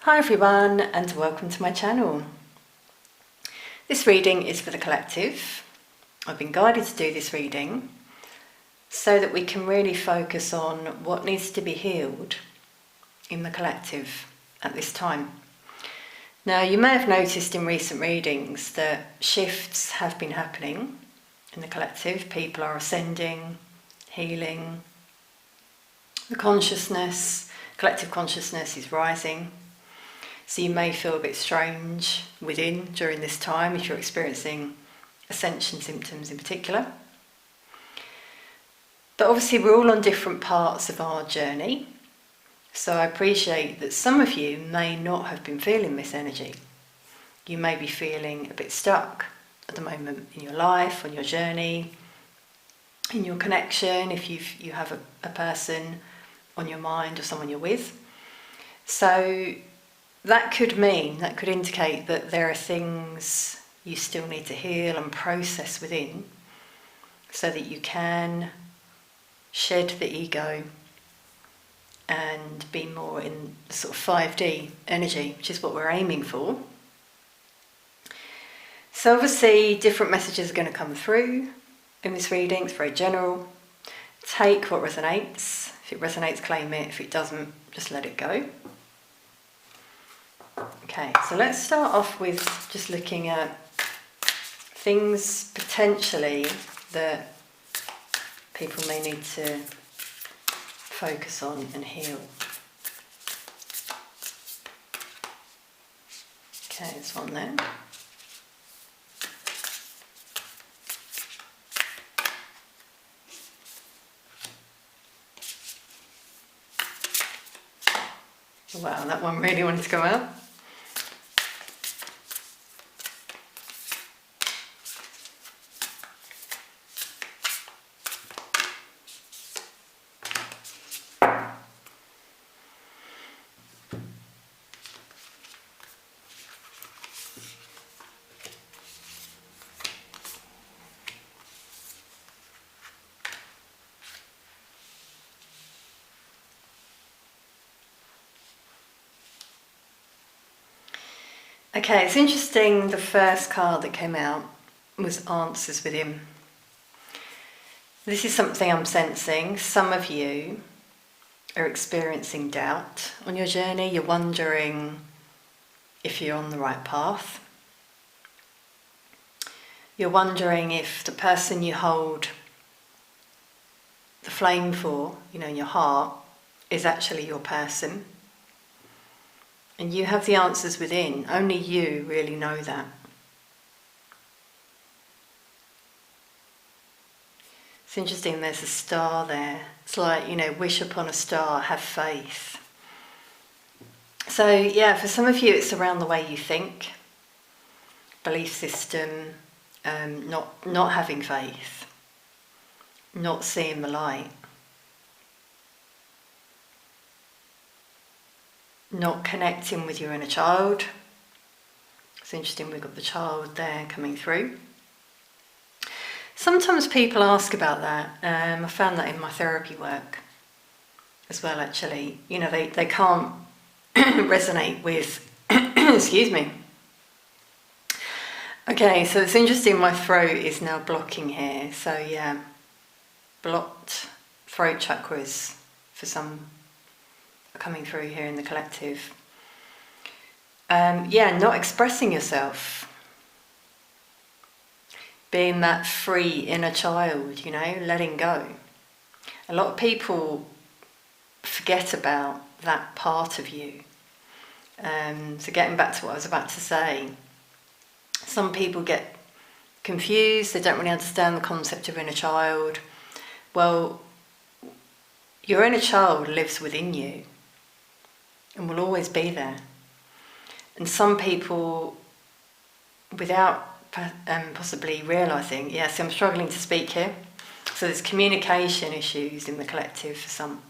Hi everyone, and welcome to my channel. This reading is for the collective. I've been guided to do this reading so that we can really focus on what needs to be healed in the collective at this time. Now, you may have noticed in recent readings that shifts have been happening in the collective. People are ascending, healing. The collective consciousness is rising. So you may feel a bit strange within during this time if you're experiencing ascension symptoms in particular. But obviously we're all on different parts of our journey. So I appreciate that some of you may not have been feeling this energy. You may be feeling a bit stuck at the moment in your life, on your journey, in your connection, if you have a person on your mind or someone you're with. So that could indicate that there are things you still need to heal and process within so that you can shed the ego and be more in the sort of 5D energy, which is what we're aiming for. So obviously different messages are going to come through in this reading. It's very general. Take what resonates. If it resonates, claim it. If it doesn't, just let it go. Okay, so let's start off with just looking at things potentially that people may need to focus on and heal. Okay, there's one there. Wow, that one really wanted to go out. Okay, it's interesting, the first card that came out was Answers Within. This is something I'm sensing. Some of you are experiencing doubt on your journey. You're wondering if you're on the right path. You're wondering if the person you hold the flame for, in your heart, is actually your person. And you have the answers within. Only you really know that. It's interesting, there's a star there. It's like, wish upon a star, have faith. So yeah, for some of you it's around the way you think, belief system, not having faith, not seeing the light. Not connecting with your inner child. It's interesting, we've got the child there coming through. Sometimes people ask about that. I found that in my therapy work as well, actually. They can't resonate with, excuse me. Okay, so it's interesting, my throat is now blocking here. So yeah, blocked throat chakras for some coming through here in the collective. Not expressing yourself. Being that free inner child, letting go. A lot of people forget about that part of you. So getting back to what I was about to say, some people get confused, they don't really understand the concept of inner child. Well, your inner child lives within you and will always be there. And some people, without possibly realising, I'm struggling to speak here. So there's communication issues in the collective for some.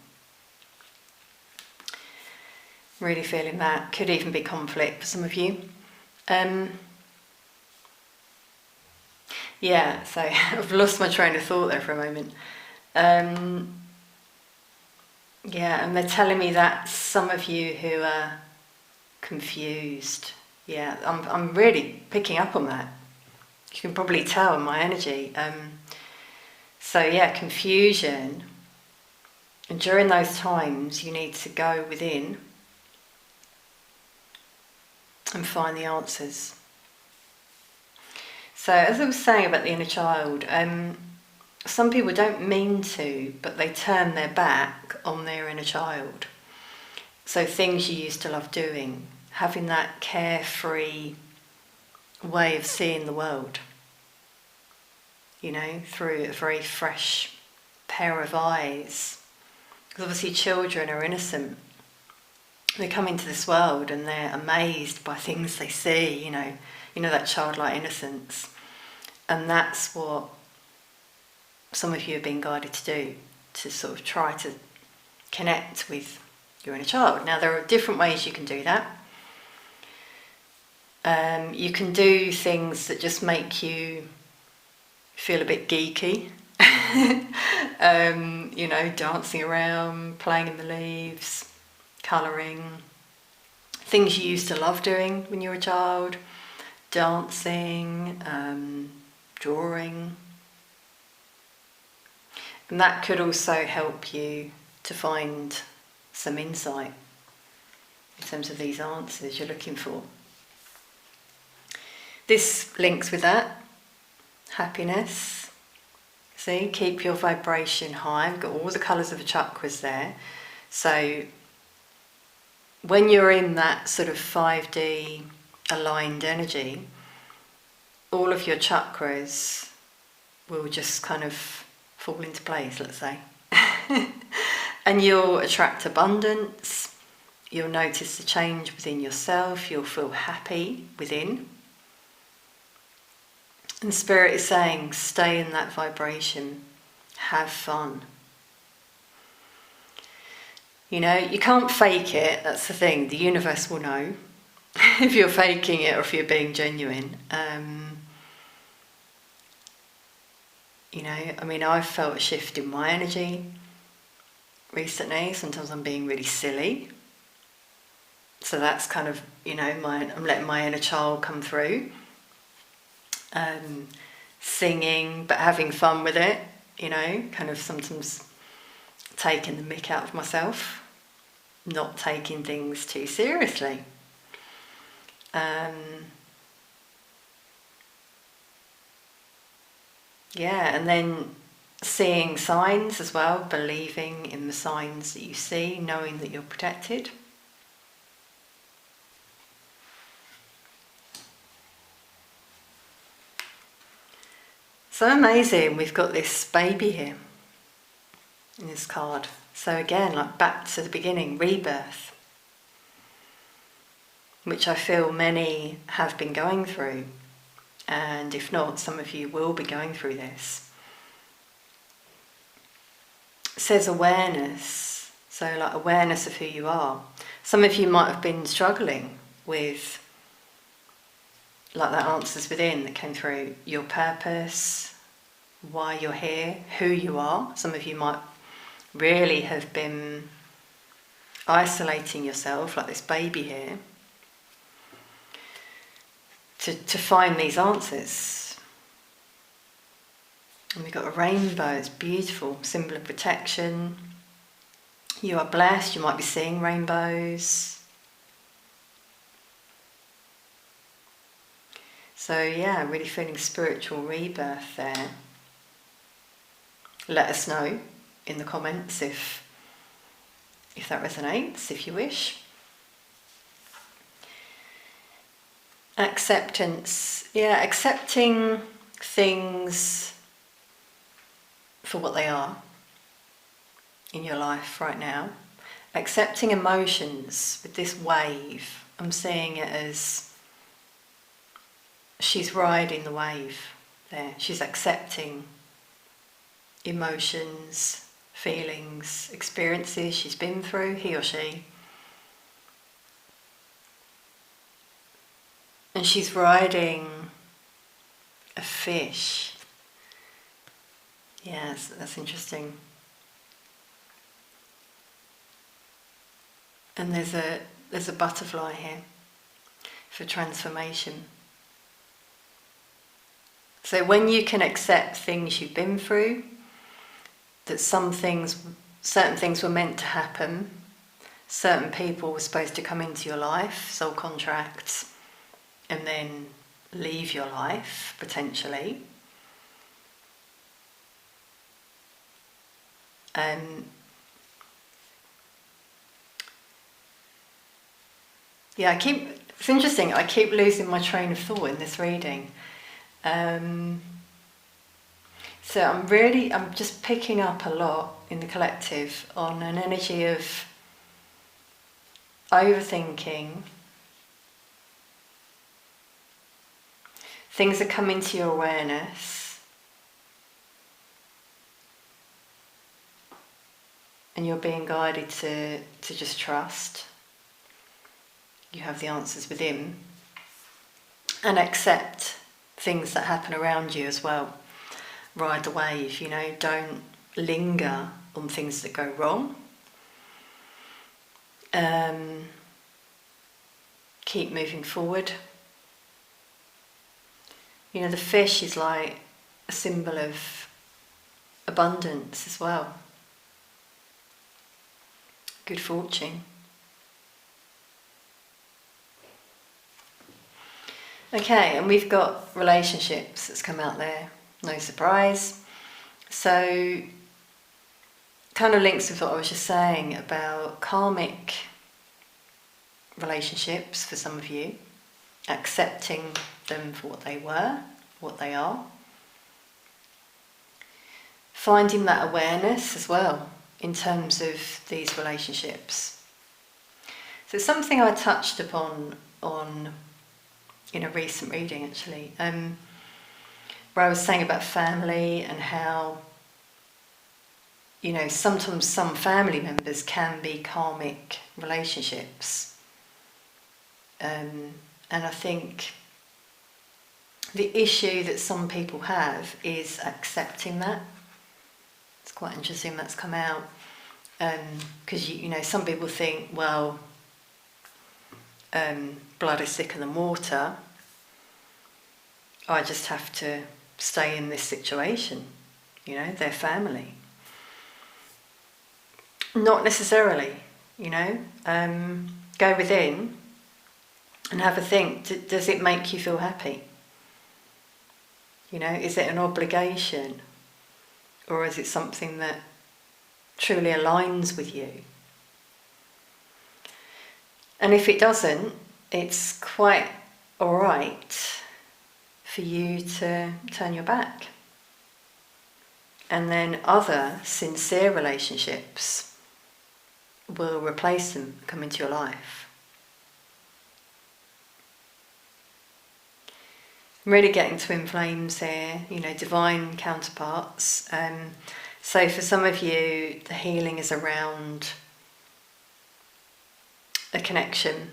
Really feeling that. Could even be conflict for some of you. So I've lost my train of thought there for a moment. And they're telling me that some of you who are confused. Yeah, I'm really picking up on that. You can probably tell in my energy. So yeah, confusion. And during those times, you need to go within and find the answers. So as I was saying about the inner child, some people don't mean to, but they turn their back on their inner child. So things you used to love doing, having that carefree way of seeing the world, through a very fresh pair of eyes. Because obviously children are innocent. They come into this world and they're amazed by things they see, that childlike innocence. And that's what some of you have been guided to do, to sort of try to connect with your inner child. Now, there are different ways you can do that. You can do things that just make you feel a bit geeky. Dancing around, playing in the leaves, colouring. Things you used to love doing when you were a child. Dancing, drawing. And that could also help you to find some insight in terms of these answers you're looking for. This links with that. Happiness. See, keep your vibration high. We've got all the colours of the chakras there. So when you're in that sort of 5D aligned energy, all of your chakras will just kind of fall into place, let's say. And you'll attract abundance. You'll notice the change within yourself. You'll feel happy within. And Spirit is saying, stay in that vibration. Have fun. You can't fake it. That's the thing. The universe will know if you're faking it or if you're being genuine. I've felt a shift in my energy recently. Sometimes I'm being really silly. So that's kind of, I'm letting my inner child come through. Singing, but having fun with it, kind of sometimes taking the mick out of myself, not taking things too seriously. And then seeing signs as well, believing in the signs that you see, knowing that you're protected. So amazing, we've got this baby here in this card. So again, like back to the beginning, rebirth, which I feel many have been going through. And if not, some of you will be going through this. It says awareness, so like awareness of who you are. Some of you might have been struggling with, like that answers within that came through, your purpose, why you're here, who you are. Some of you might really have been isolating yourself, like this baby here, to find these answers. And we've got a rainbow, it's beautiful, symbol of protection. You are blessed, you might be seeing rainbows. So yeah, really feeling spiritual rebirth there. Let us know in the comments if that resonates, if you wish. Acceptance, accepting things for what they are in your life right now. Accepting emotions with this wave. I'm seeing it as she's riding the wave there. She's accepting emotions, feelings, experiences she's been through, he or she. And she's riding a fish. Yes, that's interesting. And there's there's a butterfly here for transformation. So when you can accept things you've been through, that certain things were meant to happen, certain people were supposed to come into your life, soul contracts, and then leave your life, potentially. And yeah, it's interesting, I keep losing my train of thought in this reading. So I'm just picking up a lot in the collective on an energy of overthinking. Things are coming to your awareness and you're being guided to just trust. You have the answers within. And accept things that happen around you as well. Ride the wave, don't linger on things that go wrong. Keep moving forward. The fish is like a symbol of abundance as well. Good fortune. Okay, and we've got relationships that's come out there. No surprise. So, kind of links with what I was just saying about karmic relationships for some of you, accepting them for what they were, what they are. Finding that awareness as well in terms of these relationships. So something I touched upon in a recent reading actually, where I was saying about family and how sometimes some family members can be karmic relationships. And I think the issue that some people have is accepting that. It's quite interesting that's come out. Because, some people think, well, blood is thicker than water. I just have to stay in this situation. They're family. Not necessarily, go within and have a think. Does it make you feel happy? Is it an obligation? Or is it something that truly aligns with you? And if it doesn't, it's quite alright for you to turn your back. And then other sincere relationships will replace them, come into your life. I'm really getting twin flames here, divine counterparts. So for some of you, the healing is around a connection,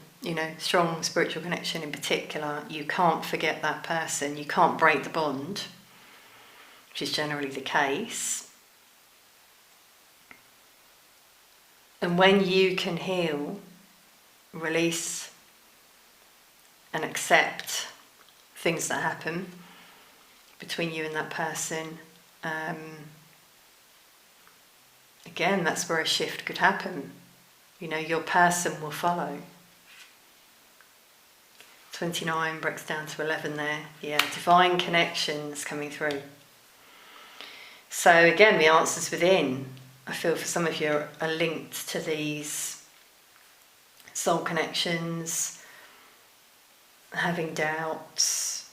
strong spiritual connection in particular. You can't forget that person, you can't break the bond, which is generally the case. And when you can heal, release, and accept things that happen between you and that person, again, that's where a shift could happen. Your person will follow. 29 breaks down to 11 there. Yeah, divine connections coming through. So again, the answers within, I feel for some of you are linked to these soul connections, having doubts.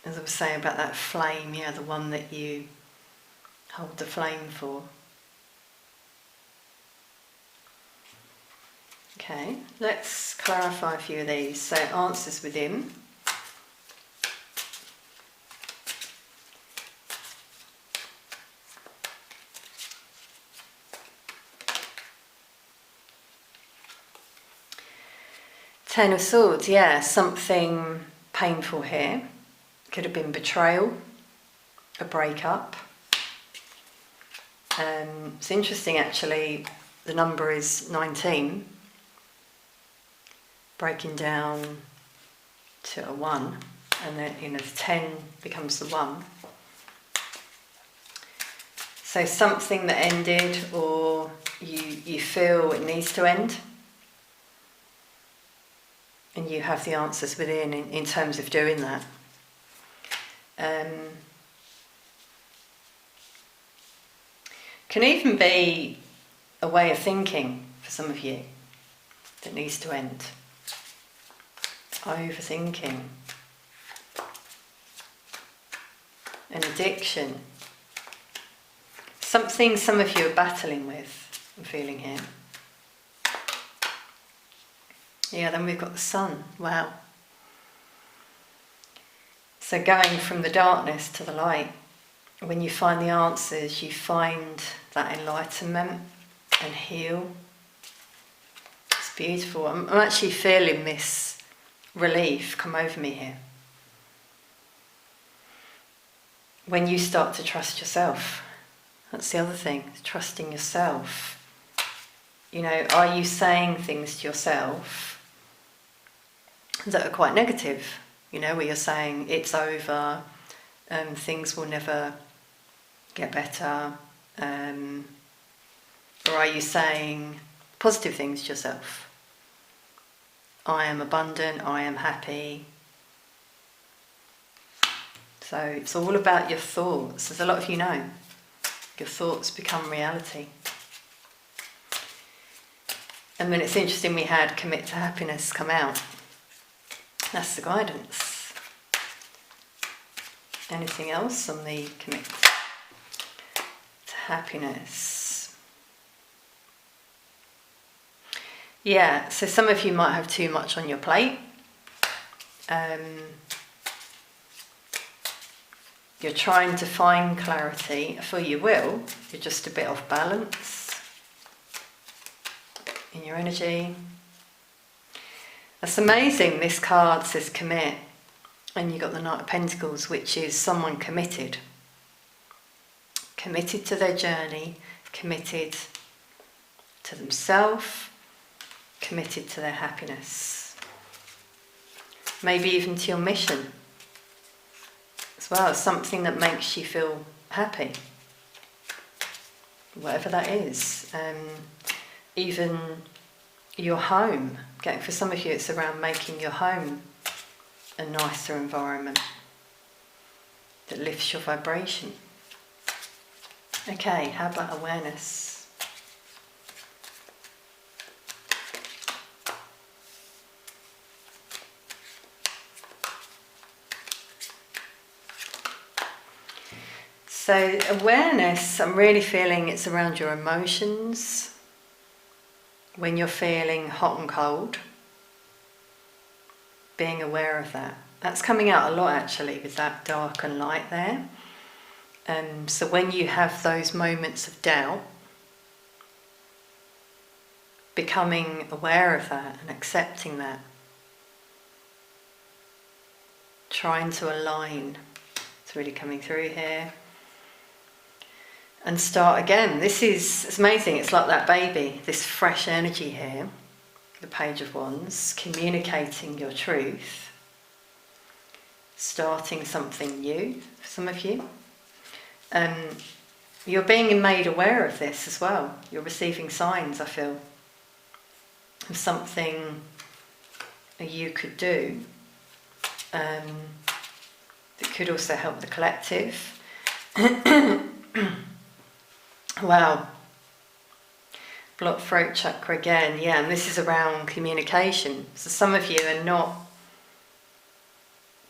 As I was saying about that flame, the one that you hold the flame for. Okay, let's clarify a few of these. So answers within. Ten of Swords, something painful here. Could have been betrayal, a breakup. It's interesting actually, the number is 19, breaking down to a 1, and then the 10 becomes the 1. So something that ended, or you feel it needs to end, and you have the answers within in terms of doing that. Can even be a way of thinking for some of you that needs to end. Overthinking. An addiction. Something some of you are battling with, I'm feeling here. Yeah, then we've got the sun. Wow. So going from the darkness to the light, when you find the answers, you find that enlightenment and heal. It's beautiful. I'm actually feeling this relief come over me here. When you start to trust yourself, that's the other thing, trusting yourself. Are you saying things to yourself that are quite negative? Where you're saying it's over, things will never get better, or are you saying positive things to yourself? I am abundant, I am happy. So it's all about your thoughts, as a lot of you know. Your thoughts become reality. And then it's interesting, we had commit to happiness come out. That's the guidance. Anything else on the commit to happiness? Yeah, so some of you might have too much on your plate. You're trying to find clarity. I feel you will. You're just a bit off balance in your energy. That's amazing. This card says commit, and you've got the Knight of Pentacles, which is someone committed. Committed to their journey, committed to themselves, committed to their happiness. Maybe even to your mission as well, something that makes you feel happy. Whatever that is. Even your home. For some of you, it's around making your home a nicer environment that lifts your vibration. Okay, how about awareness? So awareness, I'm really feeling it's around your emotions. When you're feeling hot and cold, being aware of that. That's coming out a lot actually with that dark and light there. So when you have those moments of doubt, becoming aware of that and accepting that. Trying to align. It's really coming through here. And start again. It's amazing. It's like that baby, this fresh energy here, the Page of Wands, communicating your truth, starting something new for some of you. You're being made aware of this as well. You're receiving signs, I feel, of something you could do that could also help the collective. Wow. Blocked throat chakra again. Yeah, and this is around communication. So some of you are not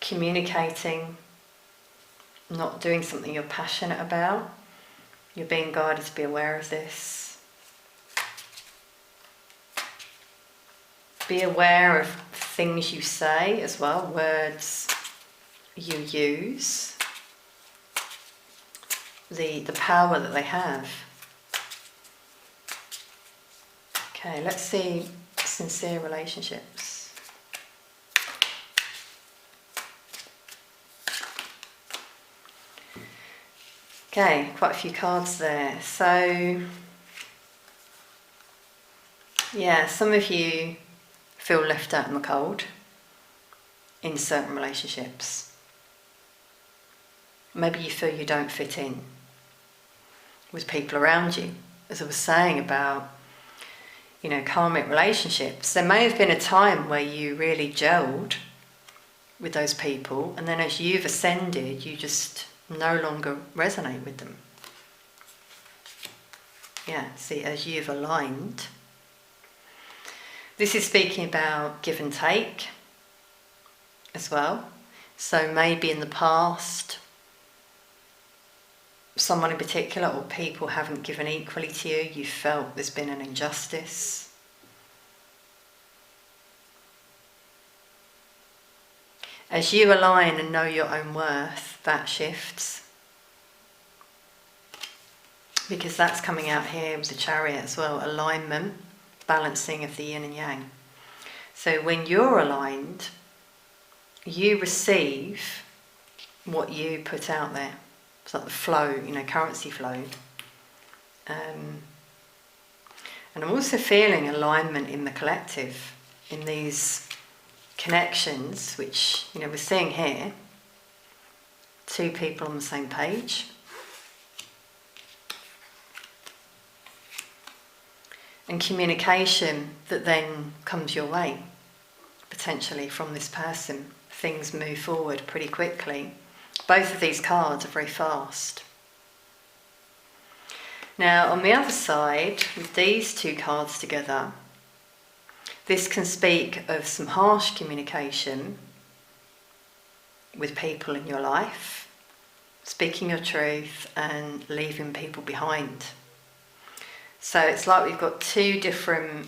communicating, not doing something you're passionate about. You're being guided to be aware of this. Be aware of things you say as well, words you use. The power that they have. Okay, let's see sincere relationships. Okay, quite a few cards there. So Yeah, some of you feel left out in the cold in certain relationships. Maybe you feel you don't fit in with people around you. As I was saying about, karmic relationships, there may have been a time where you really gelled with those people, and then as you've ascended, you just no longer resonate with them. Yeah, see, as you've aligned. This is speaking about give and take as well. So maybe in the past, someone in particular or people haven't given equally to you, you felt there's been an injustice. As you align and know your own worth, that shifts. Because that's coming out here with the Chariot as well, alignment, balancing of the yin and yang. So when you're aligned, you receive what you put out there. It's like the flow, currency flow. And I'm also feeling alignment in the collective, in these connections, which, we're seeing here. Two people on the same page. And communication that then comes your way, potentially from this person. Things move forward pretty quickly. Both of these cards are very fast. Now, on the other side, with these two cards together, this can speak of some harsh communication with people in your life, speaking your truth and leaving people behind. So it's like we've got two different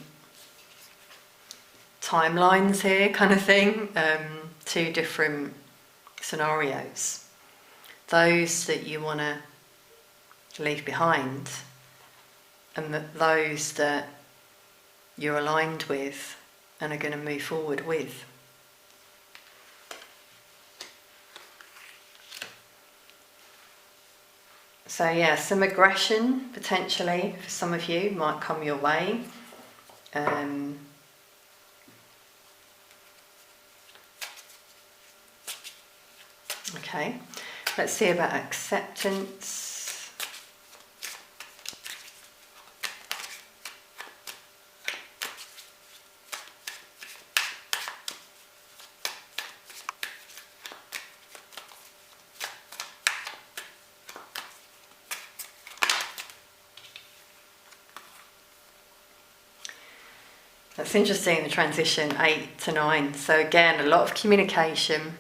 timelines here, kind of thing, two different scenarios. Those that you want to leave behind, and those that you're aligned with and are going to move forward with. So yeah, some aggression potentially for some of you might come your way. Okay, let's see about acceptance. That's interesting, the transition 8 to 9. So again, a lot of communication,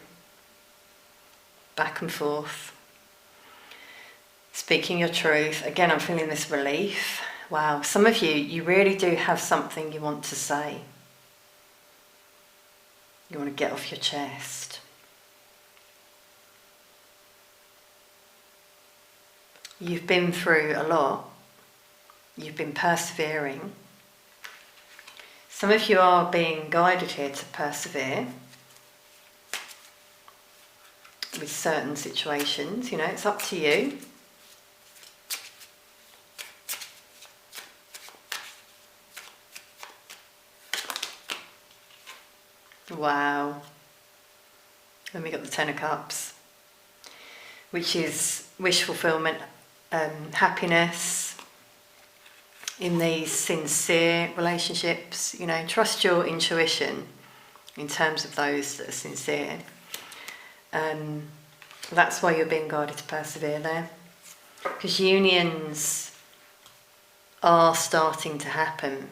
back and forth, speaking your truth. Again, I'm feeling this relief. Wow, some of you, you really do have something you want to say. You want to get off your chest. You've been through a lot. You've been persevering. Some of you are being guided here to persevere with certain situations. It's up to you. Wow. Then we got the Ten of Cups, which is wish fulfillment, happiness in these sincere relationships. Trust your intuition in terms of those that are sincere. That's why you're being guided to persevere there. Because unions are starting to happen.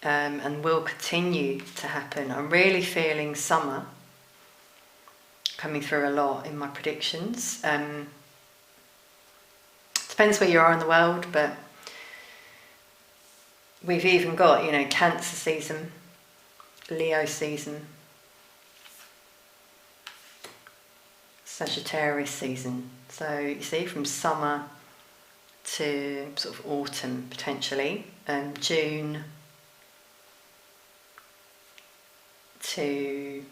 And will continue to happen. I'm really feeling summer coming through a lot in my predictions. Depends where you are in the world, but we've even got, Cancer season, Leo season, Sagittarius season. So you see, from summer to sort of autumn potentially, June to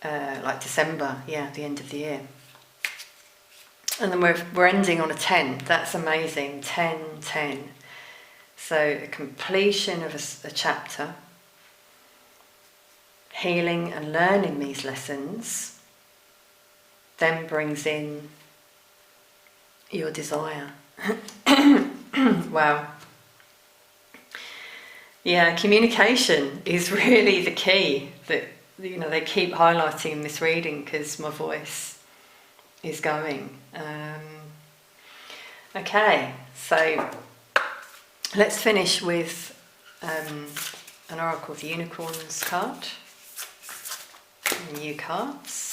like December, the end of the year. And then we're ending on a 10. That's amazing. 10, 10. So a completion of a chapter, healing and learning these lessons, then brings in your desire. Wow. Yeah, communication is really the key that, you know, they keep highlighting in this reading because my voice is going. Okay, so let's finish with an Oracle of the Unicorns card. New cards.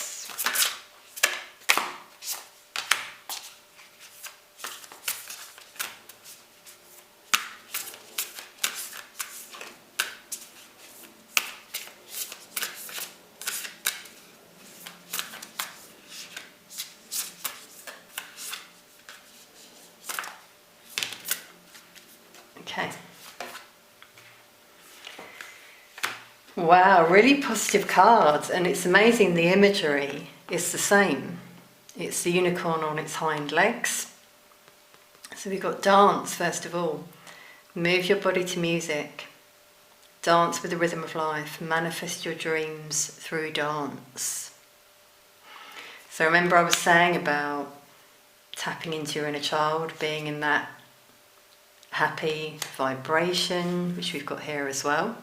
Okay. Wow, really positive cards, and it's amazing the imagery is the same. It's the unicorn on its hind legs. So we've got dance first of all. Move your body to music. Dance with the rhythm of life. Manifest your dreams through dance. So remember I was saying about tapping into your inner child, being in that happy vibration, which we've got here as well.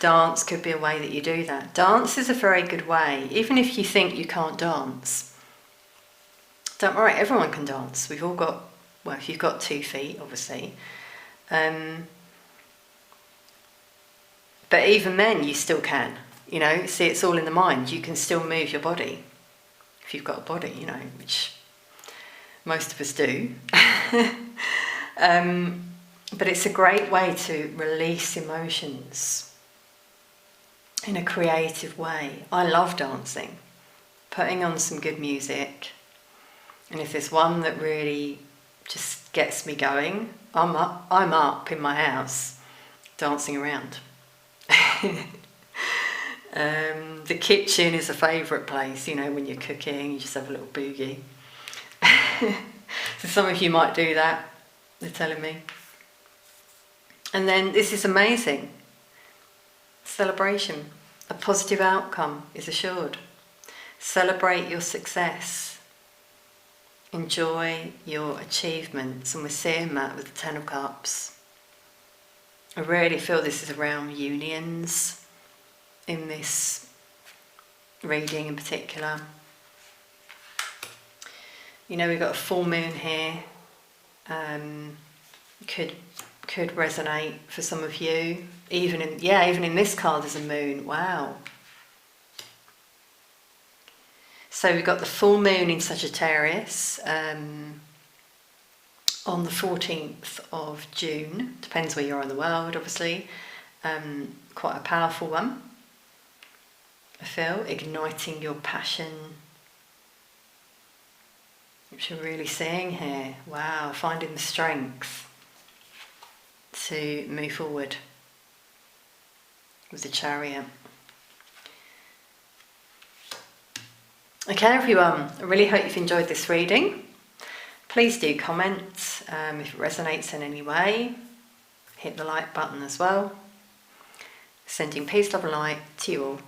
Dance could be a way that you do that. Dance is a very good way, even if you think you can't dance. Don't worry, everyone can dance. We've all got, well, if you've got 2 feet, obviously. But even then, you still can. You know, see, it's all in the mind. You can still move your body. If you've got a body, you know, which most of us do. But it's a great way to release emotions in a creative way. I love dancing, putting on some good music, and if there's one that really just gets me going, I'm up in my house dancing around. The kitchen is a favourite place, you know, when you're cooking, you just have a little boogie. So some of you might do that, they're telling me. And then this is amazing. Celebration. A positive outcome is assured. Celebrate your success. Enjoy your achievements. And we're seeing that with the Ten of Cups. I really feel this is around unions in this reading in particular. You know, we've got a full moon here. Could resonate for some of you. Even in this card there's a moon. Wow. So we've got the full moon in Sagittarius on the 14th of June. Depends where you are in the world, obviously. Quite a powerful one, I feel. Igniting your passion, which you're really seeing here. Wow, finding the strength to move forward with the Chariot. Okay, everyone, I really hope you've enjoyed this reading. Please do comment if it resonates in any way. Hit the like button as well. Sending peace, love and light to you all.